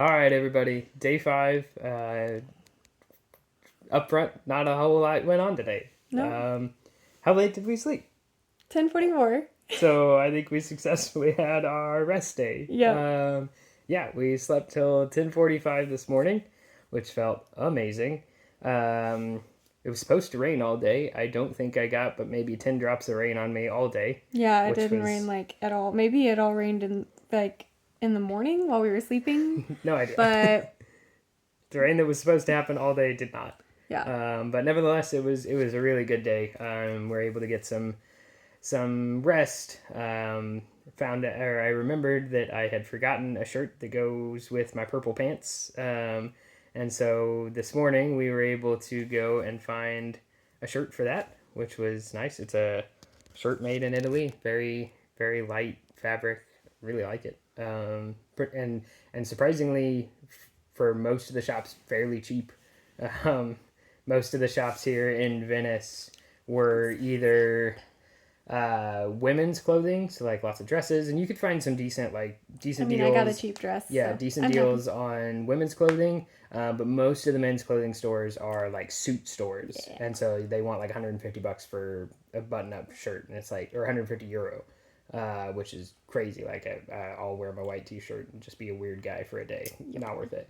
All right, everybody. Day 5. Up front, not a whole lot went on today. No, How late did we sleep? 10:44. So I think we successfully had our rest day. Yep. Yeah, we slept till 10:45 this morning, which felt amazing. It was supposed to rain all day. I don't think I got but maybe 10 drops of rain on me all day, Yeah, it which didn't rain was like at all. Maybe it all rained in the morning while we were sleeping, no idea. but The rain that was supposed to happen all day did not. yeah. But nevertheless, it was a really good day. We're able to get some rest. I remembered that I had forgotten a shirt that goes with my purple pants. And so this morning we were able to go and find a shirt for that, which was nice. It's a shirt made in Italy, very very light fabric. Really like it. And surprisingly, for most of the shops, fairly cheap. Um, Most of the shops here in Venice were either women's clothing, so like lots of dresses, and you could find some decent I got a deals. cheap dress, Yeah, so decent I'm happy. deals on women's clothing, but most of the men's clothing stores are like suit stores, Yeah. and so they want like 150 bucks for a button-up shirt, and it's like or 150 euro, which is crazy. Like I'll wear my white t-shirt and just be a weird guy for a day. Yep. Not worth it.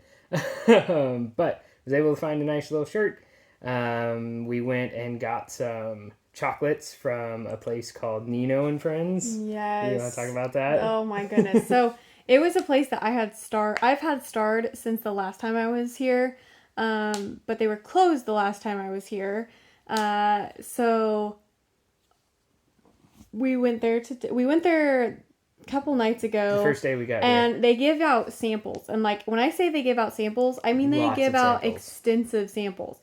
But was able to find a nice little shirt. We went and got some chocolates from a place called Nino and Friends. You want to talk Yes. about that? Oh my goodness. So it was a place that I've had starred since the last time I was here. But they were closed the last time I was here. So we went there a couple nights ago. The first day we got here. And they give out samples. And like when I say they give out samples, I mean they Lots give of out samples. extensive samples.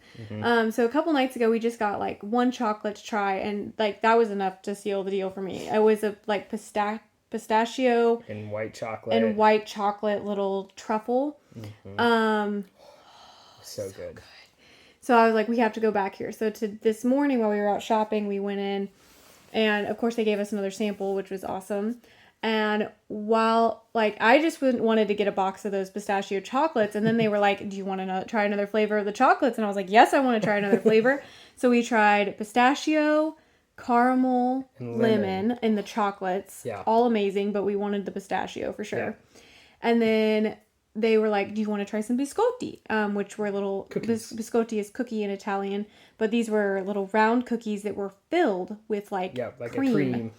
So a couple nights ago we just got like one chocolate to try, and like that was enough to seal the deal for me. It was a like pistachio And white chocolate. and white chocolate little truffle. So good. So I was like, we have to go back here. So to this morning while we were out shopping, we went in, and of course they gave us another sample, which was awesome. And while like I just wanted to get a box of those pistachio chocolates, and then they were like, "Do you want to try another flavor of the chocolates?" And I was like, "Yes, I want to try another flavor." So we tried pistachio, caramel, And lemon, and the chocolates. Yeah. All amazing, but we wanted the pistachio for sure. Yeah. And then they were like, "Do you want to try some biscotti?" Which were little Cookies. biscotti is cookie in Italian, but these were little round cookies that were filled with like Like cream. a cream.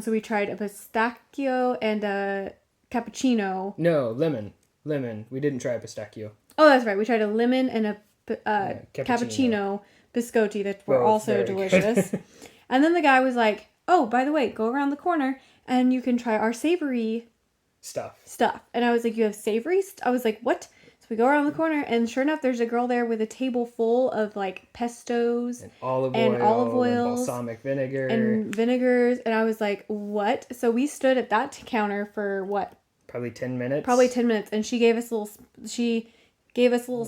So we tried a pistachio and a cappuccino. No, lemon. Lemon. We didn't try pistachio. Oh, that's right. We tried a lemon and a cappuccino. cappuccino biscotti that were Both also very delicious. good. And then the guy was like, "Oh, by the way, go around the corner and you can try our savory stuff." And I was like, "You have savory?" I was like, "What?" So we go around the corner, and sure enough, there's a girl there with a table full of like pestos And olive and oil. olive And oils balsamic vinegar. and vinegars. And I was like, "What?" So we stood at that counter for what? Probably 10 minutes. Probably 10 minutes, and she gave us a little Tasting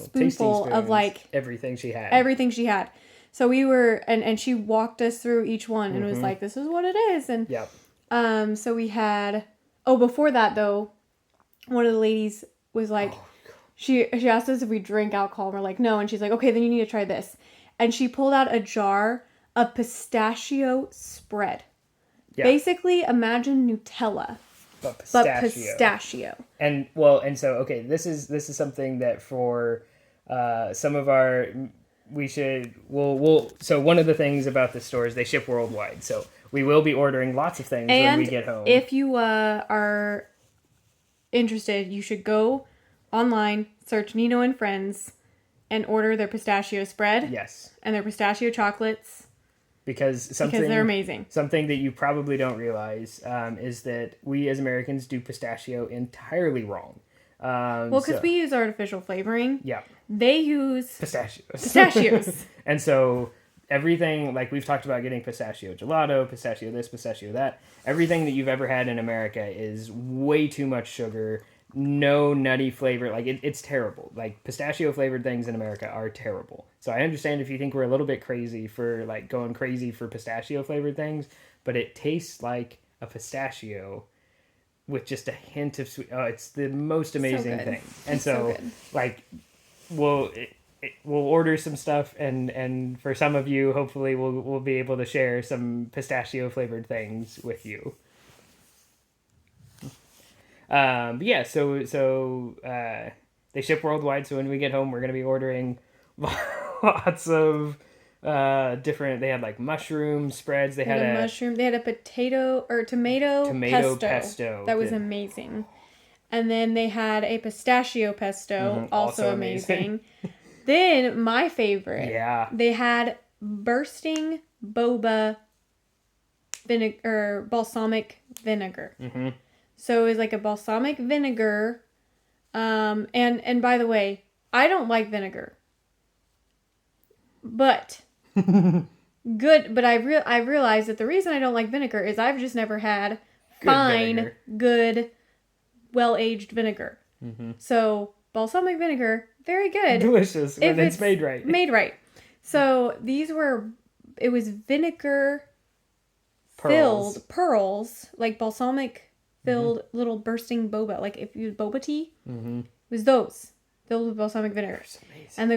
spoonful of spoons, like everything she had. everything she had. So we were and she walked us through each one and was like, "This is what it is." And Yep. so we had before that though, one of the ladies was like, she asked us if we drink alcohol, and we're like, "No." And she's like, "Okay, then you need to try this." And she pulled out a jar of pistachio spread. Yeah. Basically, imagine Nutella, But but pistachio. And so okay, this is something that for some of our we'll so one of the things about the store is they ship worldwide, so we will be ordering lots of things when we get home. If you are interested, you should go online, search Nino and Friends, and order their pistachio spread. Yes, And their pistachio chocolates because they're amazing. Something that you probably don't realize is that we as Americans do pistachio entirely wrong. Well, because we use artificial flavoring. Yeah. They use Pistachios. And so everything, like we've talked about getting pistachio gelato, pistachio this, pistachio that, everything that you've ever had in America is way too much sugar, no nutty flavor. Like it's terrible. Like pistachio flavored things in America are terrible. So I understand if you think we're a little bit crazy for like going crazy for pistachio flavored things, but it tastes like a pistachio with just a hint of sweet. Oh, it's the most amazing good. thing. And It's so so, good. like, we'll we'll order some stuff, and for some of you, hopefully, we'll be able to share some pistachio flavored things with you. But yeah, they ship worldwide. So when we get home, we're gonna be ordering lots of different. They had like mushroom spreads. They They had a mushroom. They had a potato or tomato pesto that was amazing. And then they had a pistachio pesto, also amazing. Then my favorite. Yeah. They had bursting boba vinegar or balsamic vinegar. Mm-hmm. So it was like a balsamic vinegar. And by the way, I don't like vinegar. But good, but I realized that the reason I don't like vinegar is I've just never had fine, good, well-aged vinegar. Mm-hmm. So balsamic vinegar, very good. Delicious when it's made right. Made right. So it was vinegar filled pearls, like balsamic filled little bursting boba. Like if you boba tea, it was those filled with balsamic vinegar. And the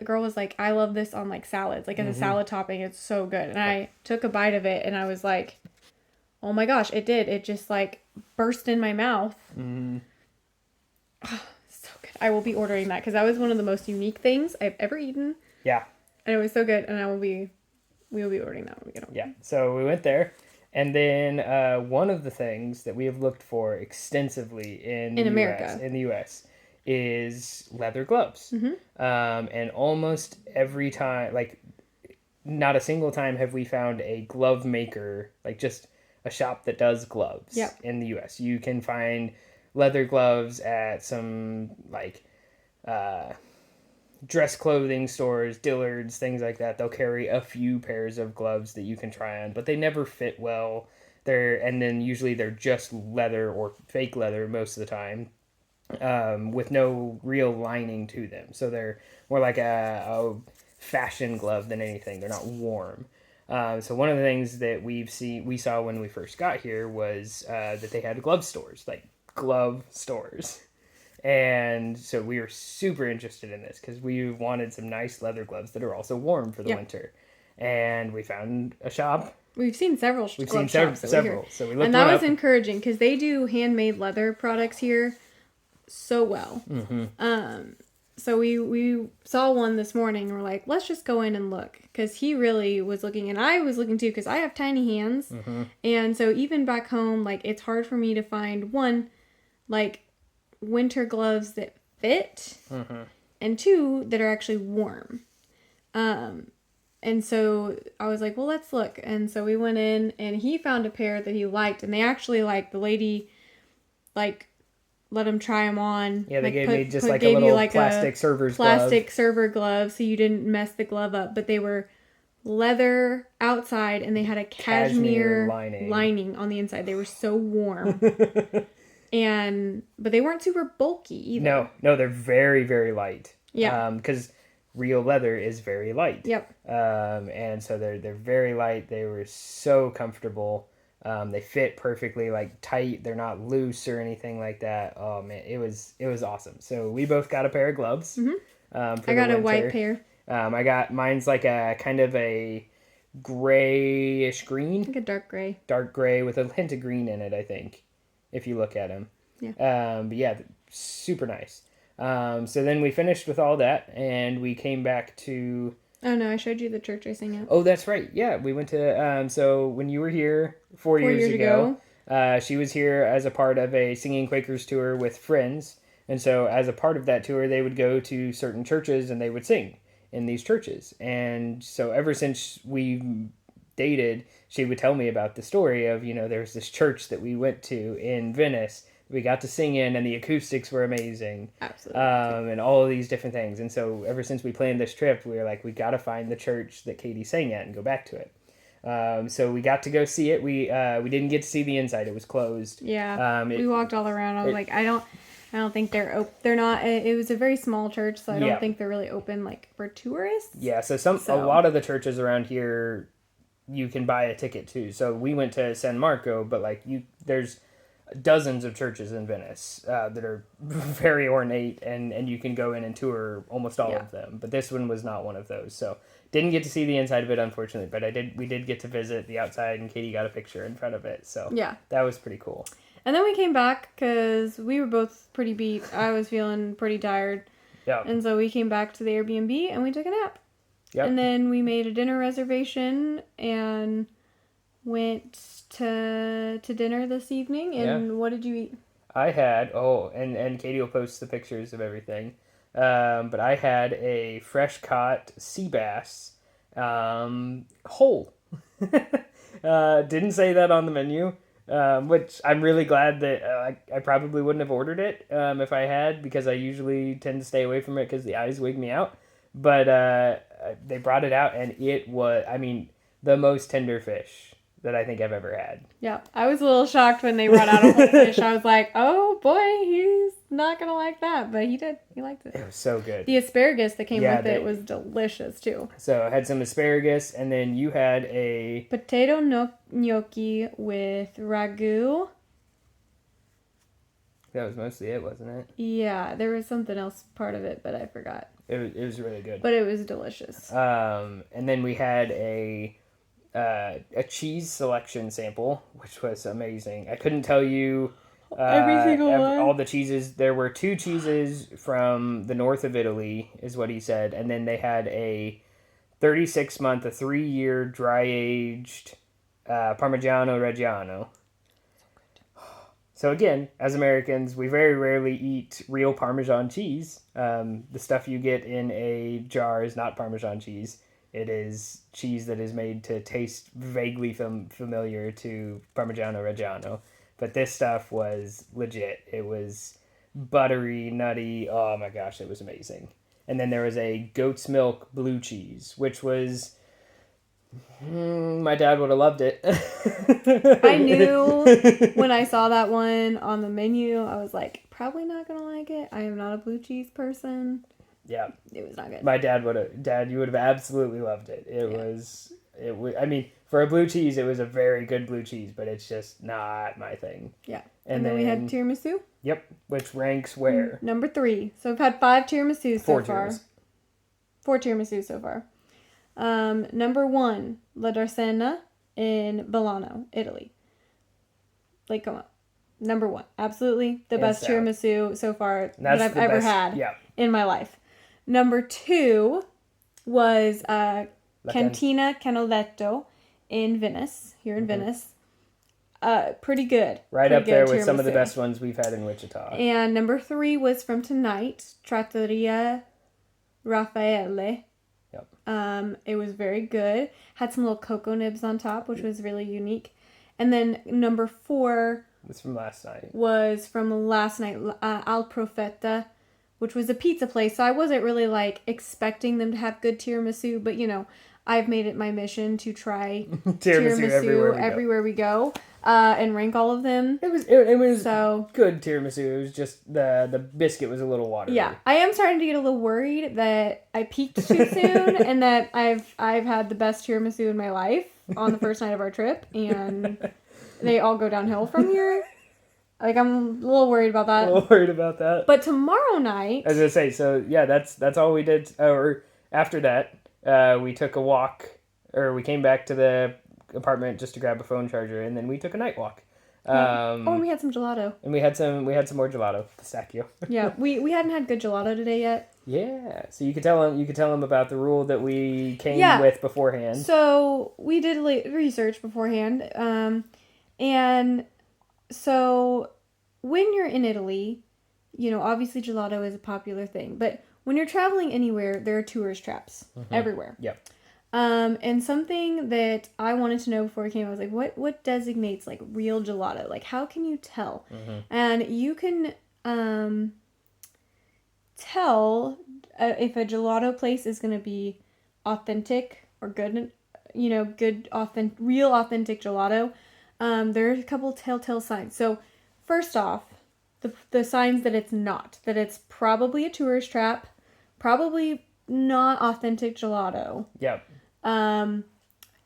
girl was like, I love this on like salads, like as a salad topping. It's so good. And I took a bite of it and I was like, oh my gosh, it did. It just like burst in my mouth. Oh, so good. I will be ordering that because that was one of the most unique things I've ever eaten. Yeah. And it was so good. And we will be ordering that when we get home. Yeah. So we went there. And then one of the things that we have looked for extensively in the U.S. is leather gloves. And almost every time, like not a single time have we found a glove maker, like just a shop that does gloves in the U.S. You can find leather gloves at some like dress clothing stores, Dillard's, things like that. They'll carry a few pairs of gloves that you can try on, but they never fit well. And then usually they're just leather or fake leather most of the time, with no real lining to them. So they're more like a fashion glove than anything. They're not warm. So one of the things that we saw when we first got here was that they had glove stores, like glove stores. And so we were super interested in this because we wanted some nice leather gloves that are also warm for the winter. And we found a shop. We've seen several shops. Several. So we looked and that was encouraging because they do handmade leather products here so well. So we saw one this morning and we're like, let's just go in and look. Because he really was looking and I was looking too because I have tiny hands. And so even back home, like it's hard for me to find one, like winter gloves that fit and two that are actually warm. And so I was like, well, let's look. And so we went in and he found a pair that he liked and they actually like the lady like let him try them on. Yeah, they like, gave me just like a little plastic server glove so you didn't mess the glove up, but they were leather outside and they had a cashmere lining on the inside. They were so warm. But they weren't super bulky either. No, they're very, very light. Yeah. Because real leather is very light. Yep. And so they're very light. They were so comfortable. They fit perfectly, like tight. They're not loose or anything like that. Oh man, it was awesome. So we both got a pair of gloves. I got a white pair. Mine's like a kind of a grayish green. Like a dark gray. Dark gray with a hint of green in it, I think, if you look at them. Yeah. But yeah, super nice. So then we finished with all that, and we came back to... Oh, no, I showed you the church I sang at. Oh, that's right. Yeah, we went to... so when you were here 4 years ago, she was here as a part of a Singing Quakers tour with friends. And so as a part of that tour, they would go to certain churches, and they would sing in these churches. And so ever since we dated, she would tell me about the story of, there's this church that we went to in Venice. We got to sing in, and the acoustics were amazing. Absolutely. And all of these different things. And so ever since we planned this trip, we were like, we got to find the church that Katie sang at and go back to it. So we got to go see it. We didn't get to see the inside. It was closed. Yeah. We walked all around. I was like, I don't think they're open. They're not. It was a very small church, so I don't think they're really open like for tourists. Yeah. So a lot of the churches around here, you can buy a ticket to. So we went to San Marco, but like there's dozens of churches in Venice that are very ornate, and you can go in and tour almost all of them. But this one was not one of those. So didn't get to see the inside of it, unfortunately. But we did get to visit the outside, and Katie got a picture in front of it. So that was pretty cool. And then we came back because we were both pretty beat. I was feeling pretty tired. Yeah. And so we came back to the Airbnb and we took a nap. Yep. And then we made a dinner reservation and went to dinner this evening. And what did you eat? I had, and Katie will post the pictures of everything. But I had a fresh caught sea bass whole. Didn't say that on the menu. Which I'm really glad that I probably wouldn't have ordered it if I had, because I usually tend to stay away from it because the eyes wig me out. But they brought it out, and it was, the most tender fish that I think I've ever had. Yeah, I was a little shocked when they brought out a whole fish. I was like, oh boy, he's not going to like that. But he did. He liked it. It was so good. The asparagus that came with it was delicious, too. So I had some asparagus, and then you had a... potato gnocchi with ragu. That was mostly it, wasn't it? Yeah, there was something else part of it, but I forgot. It was really good. But it was delicious. And then we had a cheese selection sample, which was amazing. I couldn't tell you every single one. All the cheeses. There were 2 cheeses from the north of Italy, is what he said, and then they had a 36-month, a 3-year dry-aged Parmigiano Reggiano. So again, as Americans, we very rarely eat real Parmesan cheese. The stuff you get in a jar is not Parmesan cheese. It is cheese that is made to taste vaguely familiar to Parmigiano Reggiano. But this stuff was legit. It was buttery, nutty. Oh my gosh, it was amazing. And then there was a goat's milk blue cheese, which was... my dad would have loved it. I knew when I saw that one on the menu, I was like, probably not going to like it. I am not a blue cheese person. Yeah. It was not good. My dad you would have absolutely loved it. For a blue cheese, it was a very good blue cheese, but it's just not my thing. Yeah. And then we had tiramisu. Yep. Which ranks where? Number 3. So we've had 5 tiramisu so far. 4 tiramisu so far. Number 1, La Darsena in Milano, Italy. Like, come on. Number 1. Absolutely the best tiramisu so far that I've ever had in my life. Number 2 was Cantina Canoletto in Venice, here in Venice. Pretty good. Right up there with some of the best ones we've had in Wichita. And number 3 was from tonight, Trattoria Raffaele. Yep. It was very good. Had some little cocoa nibs on top, which was really unique. And then number 4 was from last night. Al Profeta, which was a pizza place. So I wasn't really expecting them to have good tiramisu, but I've made it my mission to try tiramisu everywhere we go. And rank all of them. It was so good tiramisu. It was just the biscuit was a little watery. Yeah, I am starting to get a little worried that I peaked too soon, and that I've had the best tiramisu in my life on the first night of our trip, and they all go downhill from here. I'm a little worried about that. But tomorrow night, I was gonna say, so yeah, that's all we did. Or after that, we took a walk, or we came back to the apartment just to grab a phone charger, and then we took a night walk. And we had some gelato. And we had some more gelato, pistachio. Yeah, we hadn't had good gelato today yet. Yeah, so you could tell them about the rule that we came with beforehand. So we did research beforehand, and so when you're in Italy, obviously gelato is a popular thing, but when you're traveling anywhere, there are tourist traps everywhere. Yep. And something that I wanted to know before we came, I was like, what designates real gelato? How can you tell? And you can tell if a gelato place is going to be authentic or good, real authentic gelato. There are a couple telltale signs. So first off, the signs that it's not, that it's probably a tourist trap, probably not authentic gelato. Yep.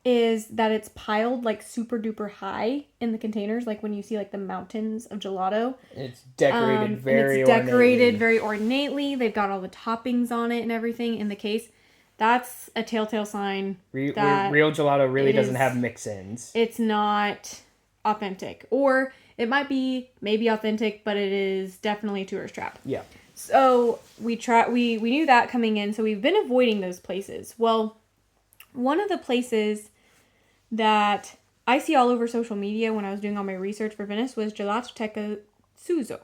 is that it's piled like super duper high in the containers, like when you see like the mountains of gelato. It's decorated very ornately. They've got all the toppings on it and everything in the case. That's a telltale sign that real gelato really doesn't have mix-ins. It's not authentic. Or it might be maybe authentic, but it is definitely a tourist trap. Yeah. So we knew that coming in, so we've been avoiding those places. Well, one of the places that I see all over social media when I was doing all my research for Venice was Gelatoteca Suso.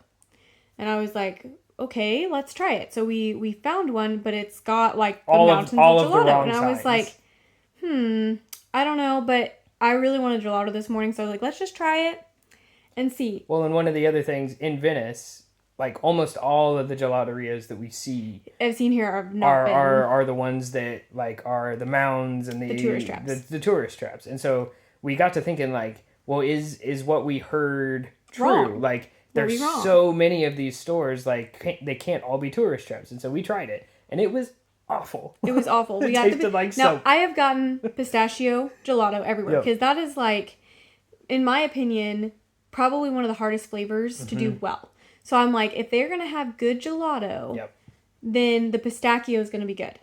And I was like, okay, let's try it. So we found one, but it's got like the mountains of gelato. And I was like, I don't know, but I really wanted gelato this morning. So I was like, let's just try it and see. Well, and one of the other things in Venice, like almost all of the gelaterias that we see, I've seen here are the ones that like are the mounds and the tourist traps. The tourist traps. And so we got to thinking like, well, is what we heard true? Wrong. Like there's so many of these stores, like they can't all be tourist traps. And so we tried it, and it was awful. It was awful. It tasted like soap. Now I have gotten pistachio gelato everywhere because that is like, in my opinion, probably one of the hardest flavors to do well. So I'm like, if they're gonna have good gelato, then the pistachio is gonna be good.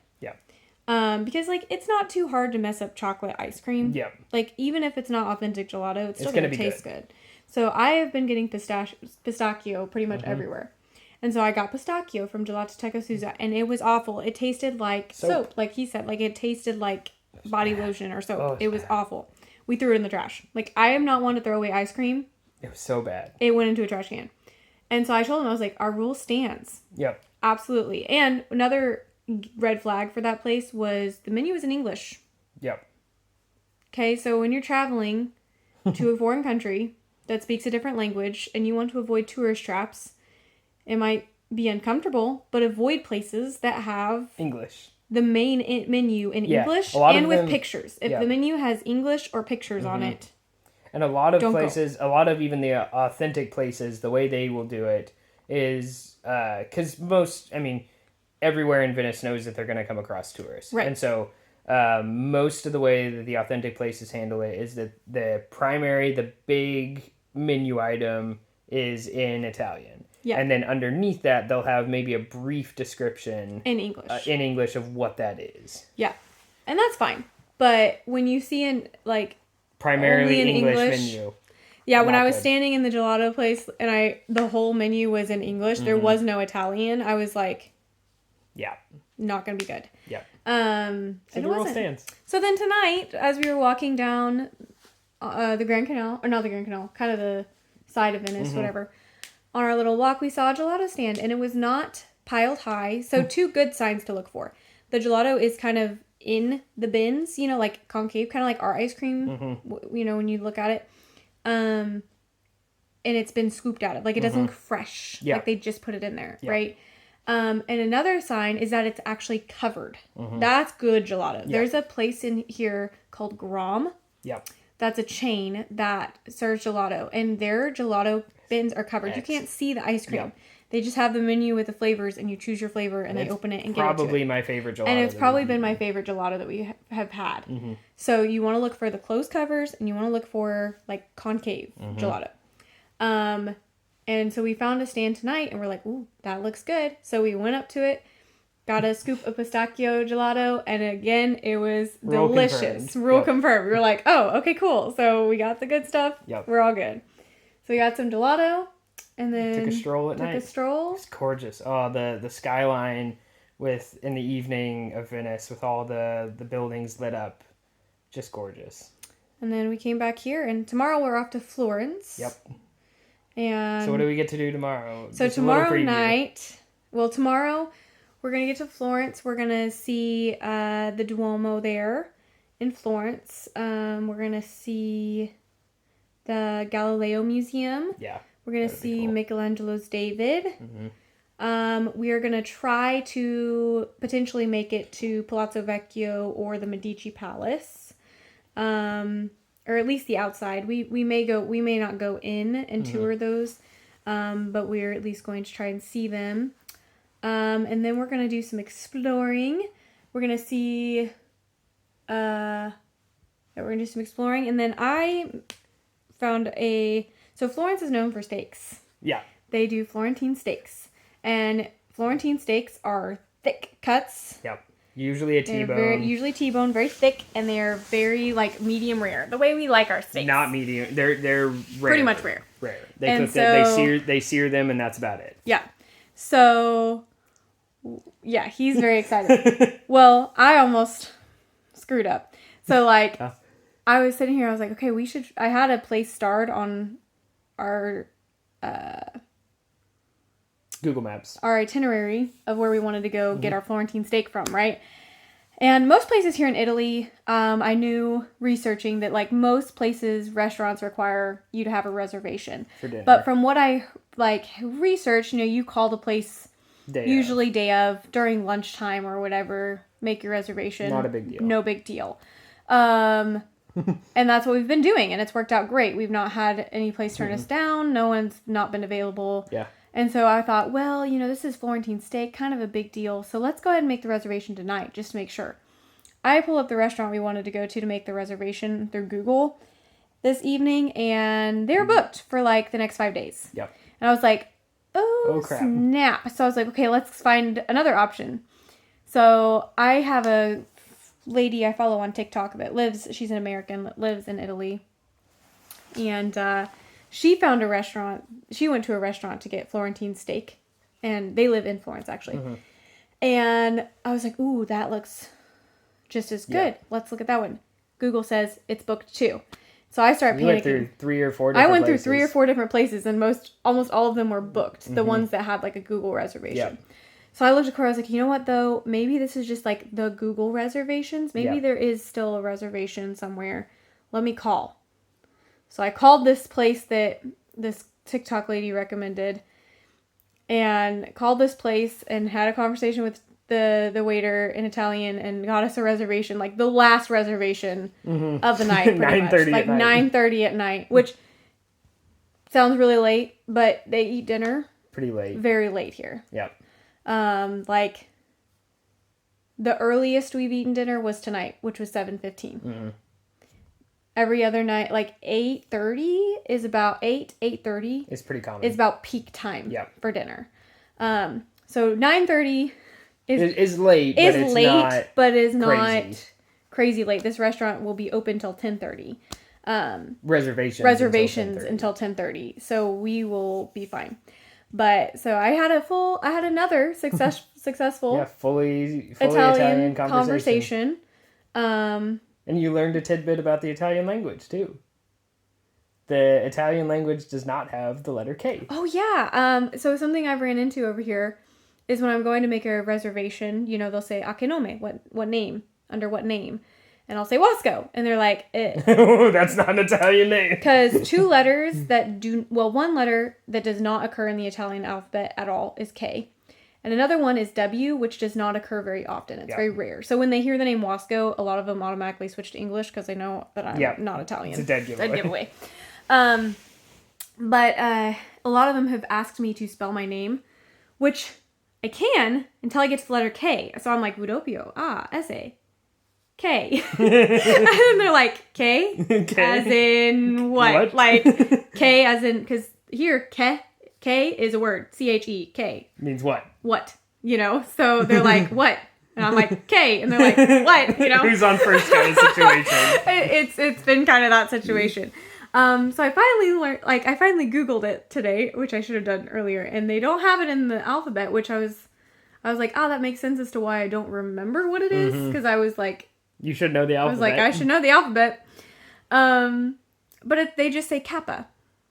Because like it's not too hard to mess up chocolate ice cream. Like even if it's not authentic gelato, it's still gonna taste good. So I have been getting pistachio pretty much everywhere. And so I got pistachio from Gelatoteca Susa, and it was awful. It tasted like soap, like he said. Like it tasted like body lotion or soap. It was awful. We threw it in the trash. Like I am not one to throw away ice cream. It was so bad. It went into a trash can. And so I told him, I was like, our rule stands. Absolutely. And another red flag for that place was the menu was in English. Okay, so when you're traveling to a foreign country that speaks a different language and you want to avoid tourist traps, it might be uncomfortable, but avoid places that have English. The main menu in English and with pictures. If the menu has English or pictures on it. And a lot of places, a lot of even the authentic places, the way they will do it is, because everywhere in Venice knows that they're going to come across tourists. Right. And so most of the way that the authentic places handle it is that the big menu item is in Italian. And then underneath that, they'll have maybe a brief description in English of what that is. And that's fine. But when you see primarily English menu. When I was standing in the gelato place and the whole menu was in English, there was no Italian. I was like, not gonna be good. So the rule stands. So then tonight, as we were walking down the Grand Canal, or not the Grand Canal, kind of the side of Venice, whatever, on our little walk, we saw a gelato stand, and it was not piled high. So two good signs to look for. The gelato is kind of in the bins, like concave, kind of like our ice cream, when you look at it. And it's been scooped out of, like it doesn't look fresh, like they just put it in there, right? And another sign is that it's actually covered. That's good gelato. There's a place in here called Grom. That's a chain that serves gelato, and their gelato bins are covered. You can't see the ice cream. They just have the menu with the flavors, and you choose your flavor, and they open it and give it to you. Probably my favorite gelato. And it's probably been my favorite gelato that we have had. So you want to look for the closed covers, and you want to look for like concave gelato. And so we found a stand tonight, and we're like, ooh, that looks good. So we went up to it, got a scoop of pistachio gelato, and again, it was delicious. Rule confirmed. We were like, oh, okay, cool. So we got the good stuff. We're all good. So we got some gelato, and then took a stroll at night. It's gorgeous. Oh, the skyline in the evening of Venice with all the buildings lit up, just gorgeous. And then we came back here, and tomorrow we're off to Florence. And so what do we get to do tomorrow? So tomorrow night, tomorrow we're going to get to Florence. We're going to see the Duomo there in Florence. We're going to see the Galileo Museum. We're going to see Michelangelo's David. We are going to try to potentially make it to Palazzo Vecchio or the Medici Palace. Or at least the outside. We may not go in and tour those, but we're at least going to try and see them. And then we're going to do some exploring. We're going to see, I that we're going to do some exploring. And then I found so Florence is known for steaks. Yeah. They do Florentine steaks. And Florentine steaks are thick cuts. Yep. Usually a T-bone. Usually T-bone, very thick, and they are very, like, medium rare. The way we like our steaks. Not medium. They're rare. Pretty much rare. Rare. They sear them, and that's about it. Yeah. So, yeah, he's very excited. Well, I almost screwed up. So, like, I was sitting here, I was like, okay, I had a place starred on our Google Maps. Our itinerary of where we wanted to go get our Florentine steak from, right? And most places here in Italy, I knew researching that, like, most places, restaurants require you to have a reservation. For dinner. But from what I, like, researched, you call the place usually day of, during lunchtime or whatever, make your reservation. Not a big deal. No big deal. And that's what we've been doing, and it's worked out great. We've not had any place turn us down. No one's not been available. Yeah. And so I thought, well, this is Florentine steak, kind of a big deal. So let's go ahead and make the reservation tonight, just to make sure. I pull up the restaurant we wanted to go to make the reservation through Google this evening, and they were booked for, like, the next 5 days. Yep. And I was like, oh crap. Snap. So I was like, okay, let's find another option. So I have a lady I follow on TikTok she's an American that lives in Italy. And she found a restaurant. She went to a restaurant to get Florentine steak. And they live in Florence, actually. Mm-hmm. And I was like, ooh, that looks just as good. Yeah. Let's look at that one. Google says it's booked too. So I start panicking. You went through 3 or 4 different places. Through 3 or 4 different places, and almost all of them were booked. Mm-hmm. The ones that had, like, a Google reservation. Yep. So I looked across, I was like, you know what, though? Maybe this is just, like, the Google reservations. Maybe there is still a reservation somewhere. Let me call. So I called this place that this TikTok lady recommended, and called this place and had a conversation with the waiter in Italian and got us a reservation, like the last reservation of the night, 9:30 like 9:30 at night, which sounds really late, but they eat dinner pretty late, very late here. Yep. Like the earliest we've eaten dinner was tonight, which was 7:15. Mm-hmm. Every other night, like 8:30 is about 8:30. It's pretty common. It's about peak time for dinner. So 9:30 is late, but is not crazy late. This restaurant will be open till 10:30. Reservations until 10:30. So we will be fine. But so I had another successful fully Italian conversation. And you learned a tidbit about the Italian language, too. The Italian language does not have the letter K. Oh, yeah. So something I've ran into over here is when I'm going to make a reservation, they'll say, a che nome? What name? Under what name? And I'll say, Wasco. And they're like, Oh, that's not an Italian name. Because one letter that does not occur in the Italian alphabet at all is K. And another one is W, which does not occur very often. It's very rare. So when they hear the name Wasco, a lot of them automatically switch to English because they know that I'm not Italian. It's a dead giveaway. But a lot of them have asked me to spell my name, which I can until I get to the letter K. So I'm like, Udopio, S-A, K. And then they're like, K? As in what? Like, K as in, because here, K is a word. C-H-E-K. Means what? What? So they're like, what? And I'm like, K. And they're like, what? Who's on first kind of situation. It's been kind of that situation. So I finally Googled it today, which I should have done earlier. And they don't have it in the alphabet, which I was like, oh, that makes sense as to why I don't remember what it is. Because I was like... You should know the alphabet. I was like, I should know the alphabet. But they just say kappa,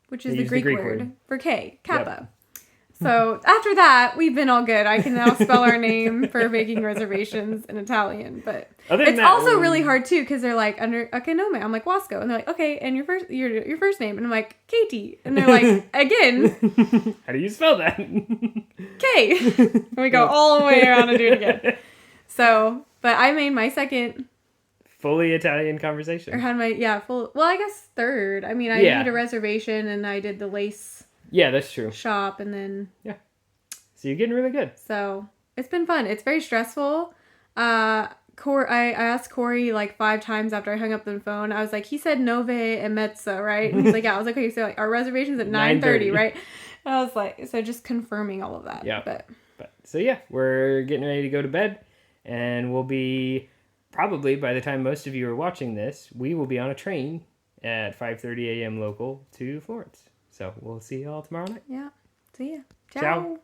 which is the Greek word for K. Kappa. Yep. So after that, we've been all good. I can now spell our name for making reservations in Italian. But it's also really hard too because they're like under a che nome. I'm like Wasco, and they're like, okay, and your first name, and I'm like Katie, and they're like, again, how do you spell that? K. And we go all the way around and do it again. So, but I made my second fully Italian conversation. Or had my I guess third. I mean, I made a reservation and I did the lace. Yeah, that's true. Shop and then... Yeah. So you're getting really good. So it's been fun. It's very stressful. I asked Corey like 5 times after I hung up the phone. I was like, he said Nove and Mezza, right? And he's like, yeah. I was like, okay, so like, our reservation's at 9:30, right? And I was like, so just confirming all of that. Yeah. But so yeah, we're getting ready to go to bed, and we'll be probably by the time most of you are watching this, we will be on a train at 5:30 a.m. local to Florence. So we'll see you all tomorrow night. Yeah. See ya. Ciao.